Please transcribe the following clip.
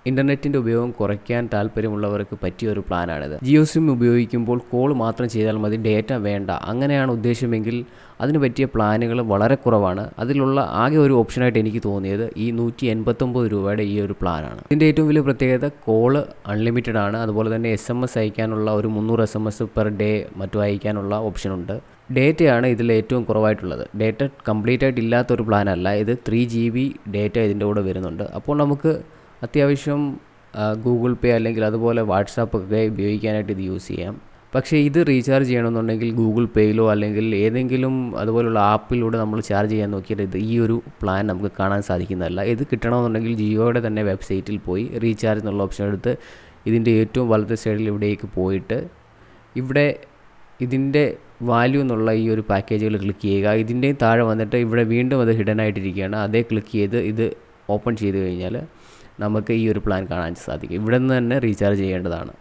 ഇൻ്റർനെറ്റിൻ്റെ ഉപയോഗം കുറയ്ക്കാൻ താല്പര്യമുള്ളവർക്ക് പറ്റിയൊരു പ്ലാനാണിത്. ജിയോ സിം ഉപയോഗിക്കുമ്പോൾ കോൾ മാത്രം ചെയ്താൽ മതി, ഡേറ്റ വേണ്ട. അങ്ങനെയാണ് ഉദ്ദേശമെങ്കിൽ അതിന് പറ്റിയ പ്ലാനുകൾ വളരെ കുറവാണ്. അതിലുള്ള ആകെ ഒരു ഓപ്ഷനായിട്ട് എനിക്ക് തോന്നിയത് ഈ 189 രൂപയുടെ ഈ ഒരു പ്ലാനാണ്. ഇതിൻ്റെ ഏറ്റവും വലിയ പ്രത്യേകത കോള് അൺലിമിറ്റഡ് ആണ്. അതുപോലെ തന്നെ SMS അയക്കാനുള്ള ഒരു 300 SMS പെർ ഡേ മറ്റും അയക്കാനുള്ള ഓപ്ഷനുണ്ട്. ഡേറ്റയാണ് ഇതിൽ ഏറ്റവും കുറവായിട്ടുള്ളത്. ഡേറ്റ കംപ്ലീറ്റ് ആയിട്ട് ഇല്ലാത്തൊരു പ്ലാനല്ല ഇത്. 3 GB ഡേറ്റ ഇതിൻ്റെ കൂടെ വരുന്നുണ്ട്. അപ്പോൾ നമുക്ക് അത്യാവശ്യം ഗൂഗിൾ പേ അല്ലെങ്കിൽ അതുപോലെ വാട്സാപ്പ് ഒക്കെ ഉപയോഗിക്കാനായിട്ട് ഇത് യൂസ് ചെയ്യാം. പക്ഷേ ഇത് റീചാർജ് ചെയ്യണമെന്നുണ്ടെങ്കിൽ ഗൂഗിൾ പേയിലോ അല്ലെങ്കിൽ ഏതെങ്കിലും അതുപോലുള്ള ആപ്പിലൂടെ നമ്മൾ ചാർജ് ചെയ്യാൻ നോക്കിയിട്ട് ഇത് ഈ ഒരു പ്ലാൻ നമുക്ക് കാണാൻ സാധിക്കുന്നതല്ല. ഇത് കിട്ടണമെന്നുണ്ടെങ്കിൽ ജിയോയുടെ തന്നെ വെബ്സൈറ്റിൽ പോയി റീചാർജ് എന്നുള്ള ഓപ്ഷൻ എടുത്ത് ഇതിൻ്റെ ഏറ്റവും വലത്തെ സൈഡിൽ ഇവിടേക്ക് പോയിട്ട് ഇവിടെ ഇതിൻ്റെ വാല്യൂ എന്നുള്ള ഈ ഒരു പാക്കേജുകൾ ക്ലിക്ക് ചെയ്യുക. ഇതിൻ്റെയും താഴെ വന്നിട്ട് ഇവിടെ വീണ്ടും അത് ഹിഡൻ ആയിട്ടിരിക്കുകയാണ്. അതേ ക്ലിക്ക് ചെയ്ത് ഇത് ഓപ്പൺ ചെയ്ത് കഴിഞ്ഞാൽ നമുക്ക് ഈ ഒരു പ്ലാൻ കാണാൻ സാധിക്കും. ഇവിടെ നിന്ന് തന്നെ റീചാർജ് ചെയ്യേണ്ടതാണ്.